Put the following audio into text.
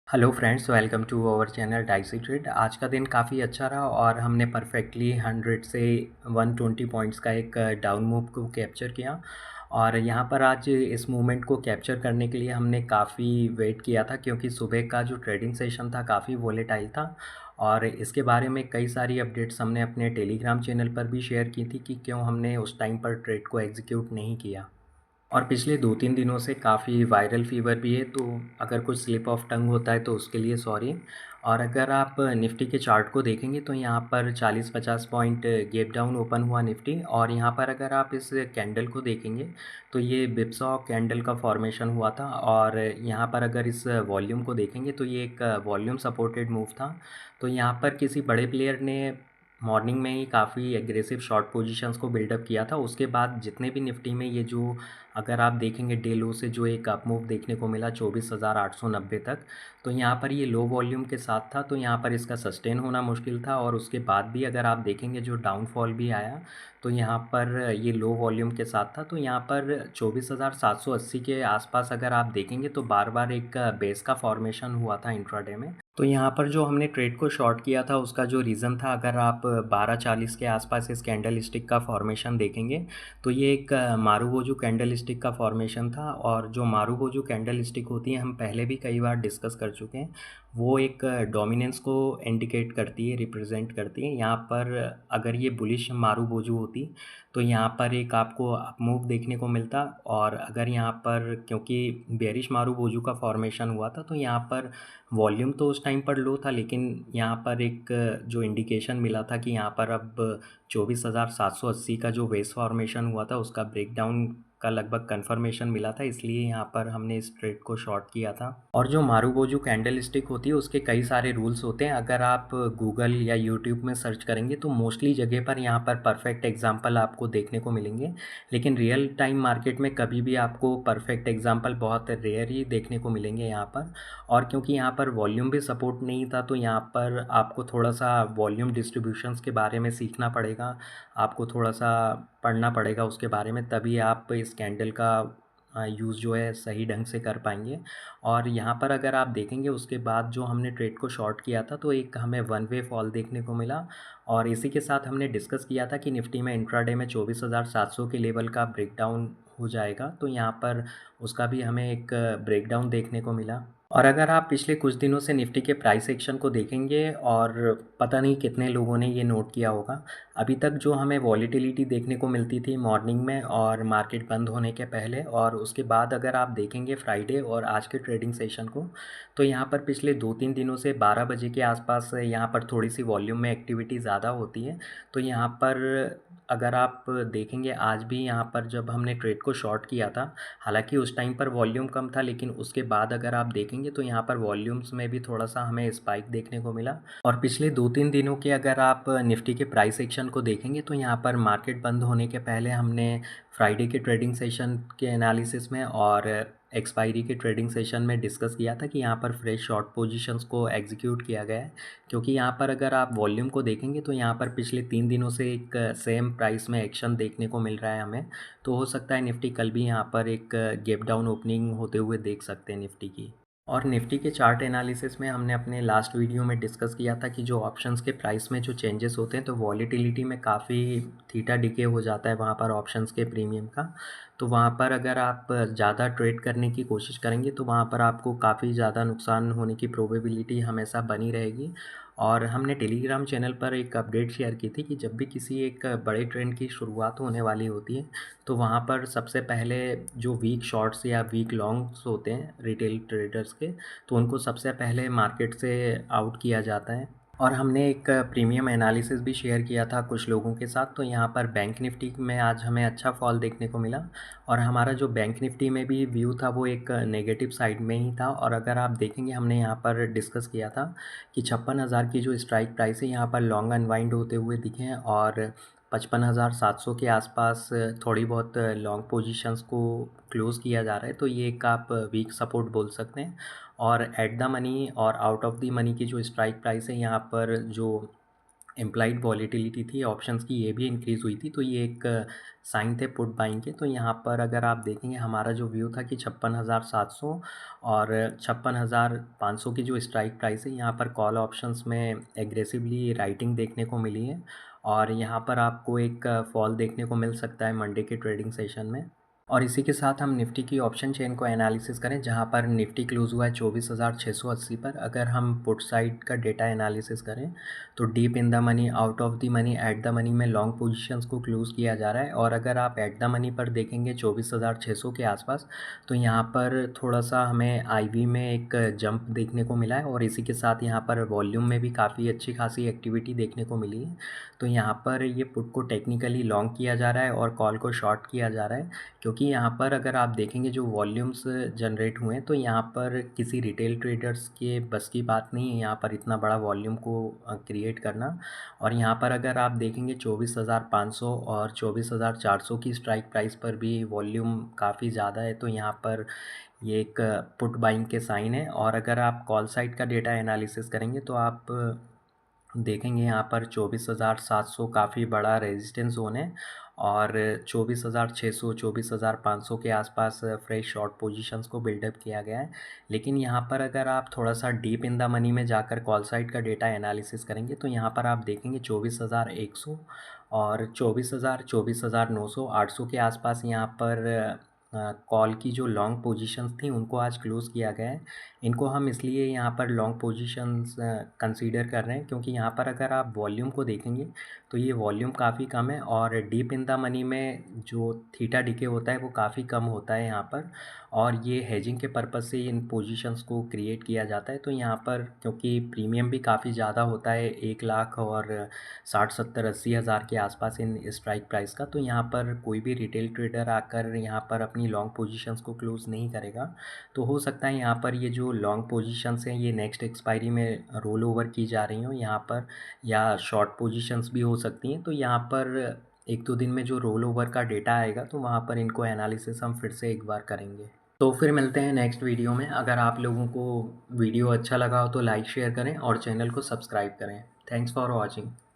Hello friends, welcome to our channel Dicey Trade. आज का दिन काफ़ी अच्छा रहा और हमने परफेक्टली 100 से 120 पॉइंट्स का एक डाउन मूव को कैप्चर किया। और यहाँ पर आज इस मूवमेंट को कैप्चर करने के लिए हमने काफ़ी वेट किया था, क्योंकि सुबह का जो ट्रेडिंग सेशन था काफ़ी वोलेटाइल था। और इसके बारे में कई सारी अपडेट्स हमने अपने टेलीग्राम चैनल पर भी शेयर की थी कि क्यों हमने उस टाइम पर ट्रेड को एग्जीक्यूट नहीं किया। और पिछले 2-3 दिनों से काफ़ी वायरल फ़ीवर भी है, तो अगर कुछ स्लिप ऑफ टंग होता है तो उसके लिए सॉरी। और अगर आप निफ्टी के चार्ट को देखेंगे तो यहाँ पर 40-50 पॉइंट गैप डाउन ओपन हुआ निफ्टी। और यहाँ पर अगर आप इस कैंडल को देखेंगे तो ये बिपसॉ कैंडल का फॉर्मेशन हुआ था। और यहाँ पर अगर इस वॉल्यूम को देखेंगे तो ये एक वॉल्यूम सपोर्टेड मूव था। तो यहाँ पर किसी बड़े प्लेयर ने मॉर्निंग में ही काफ़ी एग्रेसिव शॉर्ट पोजीशंस को बिल्डअप किया था। उसके बाद जितने भी निफ्टी में ये जो, अगर आप देखेंगे डे लो से जो एक अप मूव देखने को मिला 24,890 तक, तो यहाँ पर ये लो वॉल्यूम के साथ था, तो यहाँ पर इसका सस्टेन होना मुश्किल था। और उसके बाद भी अगर आप देखेंगे जो डाउनफॉल भी आया तो यहाँ पर ये लो वॉल्यूम के साथ था। तो यहाँ पर 24,780 के आसपास अगर आप देखेंगे तो बार बार एक बेस का फॉर्मेशन हुआ था इंट्राडे में। तो यहाँ पर जो हमने ट्रेड को शॉर्ट किया था उसका जो रीज़न था, अगर आप 12:40 के आसपास इस कैंडल स्टिक का फॉर्मेशन देखेंगे तो ये एक मारूबोजू कैंडल स्टिक का फॉर्मेशन था। और जो मारूबोजू कैंडल स्टिक होती है हम पहले भी कई बार डिस्कस कर चुके हैं, वो एक डोमिनेंस को इंडिकेट करती है, रिप्रेजेंट करती है। यहाँ पर अगर ये बुलिश मारूबोजू होती तो यहाँ पर एक आपको अप मूव देखने को मिलता। और अगर यहाँ पर क्योंकि बेरिश मारूबोजू का फॉर्मेशन हुआ था तो यहाँ पर वॉल्यूम तो उस टाइम पर लो था, लेकिन यहाँ पर एक जो इंडिकेशन मिला था कि यहाँ पर अब 24,780 का जो वेव फॉर्मेशन हुआ था उसका ब्रेकडाउन का लगभग कंफर्मेशन मिला था, इसलिए यहाँ पर हमने इस ट्रेड को शॉर्ट किया था। और जो मारूबोजू कैंडल स्टिक होती है उसके कई सारे रूल्स होते हैं। अगर आप गूगल या यूट्यूब में सर्च करेंगे तो मोस्टली जगह पर यहाँ पर परफेक्ट एग्जांपल आपको देखने को मिलेंगे, लेकिन रियल टाइम मार्केट में कभी भी आपको परफेक्ट एग्जांपल बहुत रेयर ही देखने को मिलेंगे यहाँ पर। और क्योंकि यहाँ पर वॉल्यूम भी सपोर्ट नहीं था तो यहाँ पर आपको थोड़ा सा वॉल्यूम डिस्ट्रीब्यूशंस के बारे में सीखना पड़ेगा, आपको थोड़ा सा पढ़ना पड़ेगा उसके बारे में, तभी आप इस कैंडल का यूज़ जो है सही ढंग से कर पाएंगे। और यहाँ पर अगर आप देखेंगे उसके बाद जो हमने ट्रेड को शॉर्ट किया था तो एक हमें वन वे फॉल देखने को मिला। और इसी के साथ हमने डिस्कस किया था कि निफ्टी में इंट्राडे में 24,700 के लेवल का ब्रेकडाउन हो जाएगा, तो यहाँ पर उसका भी हमें एक ब्रेकडाउन देखने को मिला। और अगर आप पिछले कुछ दिनों से निफ्टी के प्राइस एक्शन को देखेंगे, और पता नहीं कितने लोगों ने ये नोट किया होगा, अभी तक जो हमें वॉलीटिलिटी देखने को मिलती थी मॉर्निंग में और मार्केट बंद होने के पहले और उसके बाद, अगर आप देखेंगे फ्राइडे और आज के ट्रेडिंग सेशन को, तो यहाँ पर पिछले 2-3 दिनों से 12 बजे के आसपास यहाँ पर थोड़ी सी वॉल्यूम में एक्टिविटी ज़्यादा होती है। तो यहाँ पर अगर आप देखेंगे आज भी यहाँ पर जब हमने ट्रेड को शॉर्ट किया था, हालांकि उस टाइम पर वॉल्यूम कम था, लेकिन उसके बाद अगर आप देखेंगे तो यहाँ पर वॉल्यूम्स में भी थोड़ा सा हमें स्पाइक देखने को मिला। और पिछले 2-3 दिनों के अगर आप निफ्टी के प्राइस एक्शन को देखेंगे तो यहाँ पर मार्केट बंद होने के पहले हमने फ्राइडे के ट्रेडिंग सेशन के एनालिसिस में और एक्सपायरी के ट्रेडिंग सेशन में डिस्कस किया था कि यहाँ पर फ्रेश शॉर्ट पोजीशंस को एग्जीक्यूट किया गया है। क्योंकि यहाँ पर अगर आप वॉल्यूम को देखेंगे तो यहाँ पर पिछले 3 दिनों से एक सेम प्राइस में एक्शन देखने को मिल रहा है हमें। तो हो सकता है निफ्टी कल भी यहाँ पर एक गैप डाउन ओपनिंग होते हुए देख सकते हैं निफ्टी की। और निफ्टी के चार्ट एनालिसिस में हमने अपने लास्ट वीडियो में डिस्कस किया था कि जो ऑप्शंस के प्राइस में जो चेंजेस होते हैं तो वॉलीटिलिटी में काफ़ी थीटा डिके हो जाता है वहाँ पर ऑप्शंस के प्रीमियम का। तो वहाँ पर अगर आप ज़्यादा ट्रेड करने की कोशिश करेंगे तो वहाँ पर आपको काफ़ी ज़्यादा नुकसान होने की प्रोबेबिलिटी हमेशा बनी रहेगी। और हमने टेलीग्राम चैनल पर एक अपडेट शेयर की थी कि जब भी किसी एक बड़े ट्रेंड की शुरुआत होने वाली होती है तो वहाँ पर सबसे पहले जो वीक शॉर्ट्स या वीक लॉन्ग्स होते हैं रिटेल ट्रेडर्स के, तो उनको सबसे पहले मार्केट से आउट किया जाता है। और हमने एक प्रीमियम एनालिसिस भी शेयर किया था कुछ लोगों के साथ। तो यहाँ पर बैंक निफ्टी में आज हमें अच्छा फॉल देखने को मिला, और हमारा जो बैंक निफ्टी में भी व्यू था वो एक नेगेटिव साइड में ही था। और अगर आप देखेंगे हमने यहाँ पर डिस्कस किया था कि 56,000 की जो स्ट्राइक प्राइस है यहाँ पर लॉन्ग अनवाइंड होते हुए दिखे हैं, और 55,700 के आसपास थोड़ी बहुत लॉन्ग पोजीशंस को क्लोज़ किया जा रहा है। तो ये एक आप वीक सपोर्ट बोल सकते हैं। और एट द मनी और आउट ऑफ द मनी की जो स्ट्राइक प्राइस है यहाँ पर जो इम्प्लाइड वॉलेटिलिटी थी ऑप्शंस की, ये भी इंक्रीज़ हुई थी, तो ये एक साइन थे पुट बाइंग के। तो यहाँ पर अगर आप देखेंगे हमारा जो व्यू था कि 56,700 और 56,500 की जो स्ट्राइक प्राइस है, यहाँ पर कॉल ऑप्शंस में एग्रेसिवली राइटिंग देखने को मिली है और यहाँ पर आपको एक फॉल देखने को मिल सकता है मंडे के ट्रेडिंग सेशन में। और इसी के साथ हम निफ्टी की ऑप्शन चेन को एनालिसिस करें, जहां पर निफ्टी क्लोज हुआ है 24,680 पर। अगर हम पुट साइड का डेटा एनालिसिस करें तो deep in the money, out of the money, at the money में लॉन्ग पोजीशंस को क्लोज किया जा रहा है। और अगर आप एट द मनी पर देखेंगे 24,600 के आसपास, तो यहाँ पर थोड़ा सा हमें आईवी में एक जंप देखने को मिला है और इसी के साथ यहाँ पर वॉल्यूम में भी काफ़ी अच्छी खासी एक्टिविटी देखने को मिली है। तो यहाँ पर ये पुट को टेक्निकली लॉन्ग किया जा रहा है और कॉल को शॉर्ट किया जा रहा है, क्योंकि यहाँ पर अगर आप देखेंगे जो वॉल्यूम्स जनरेट हुए हैं, तो यहाँ पर किसी रिटेल ट्रेडर्स के बस की बात नहीं है यहाँ पर इतना बड़ा वॉल्यूम को क्रिएट करना। और यहाँ पर अगर आप देखेंगे 24,500 और 24,400 की स्ट्राइक प्राइस पर भी वॉल्यूम काफ़ी ज़्यादा है, तो यहाँ पर ये एक पुट बाइंग के साइन है। और अगर आप कॉल साइड का डेटा एनालिसिस करेंगे तो आप देखेंगे यहाँ पर 24,700 काफ़ी बड़ा रेजिस्टेंस जोन है और 24,600 24,500 के आसपास फ्रेश शॉर्ट पोजीशंस को बिल्डअप किया गया है। लेकिन यहाँ पर अगर आप थोड़ा सा डीप इन द मनी में जाकर कॉल साइड का डेटा एनालिसिस करेंगे तो यहाँ पर आप देखेंगे 24,100 और 24,000 24,900 800 के आसपास यहाँ पर कॉल की जो लॉन्ग पोजीशंस थी उनको आज क्लोज़ किया गया है। इनको हम इसलिए यहाँ पर लॉन्ग पोजीशंस कंसीडर कर रहे हैं क्योंकि यहाँ पर अगर आप वॉल्यूम को देखेंगे तो ये वॉल्यूम काफ़ी कम है और डीप इन द मनी में जो थीटा डीके होता है वो काफ़ी कम होता है यहाँ पर। और ये हेजिंग के पर्पज़ से इन पोजीशंस को क्रिएट किया जाता है। तो यहाँ पर क्योंकि प्रीमियम भी काफ़ी ज़्यादा होता है, 1 लाख और 60 70 80 हज़ार के आसपास इन स्ट्राइक प्राइस का, तो यहाँ पर कोई भी रिटेल ट्रेडर आकर यहाँ पर अपनी लॉन्ग पोजीशंस को क्लोज़ नहीं करेगा। तो हो सकता है यहाँ पर ये जो लॉन्ग पोजीशंस हैं ये नेक्स्ट एक्सपायरी में रोल ओवर की जा रही हों यहाँ पर, या शॉर्ट पोजीशंस भी हो सकती हैं। तो यहाँ पर 1-2 दिन में जो रोल ओवर का डेटा आएगा तो वहाँ पर इनको एनालिसिस हम फिर से एक बार करेंगे। तो फिर मिलते हैं नेक्स्ट वीडियो में। अगर आप लोगों को वीडियो अच्छा लगा हो तो लाइक शेयर करें और चैनल को सब्सक्राइब करें। Thanks for watching.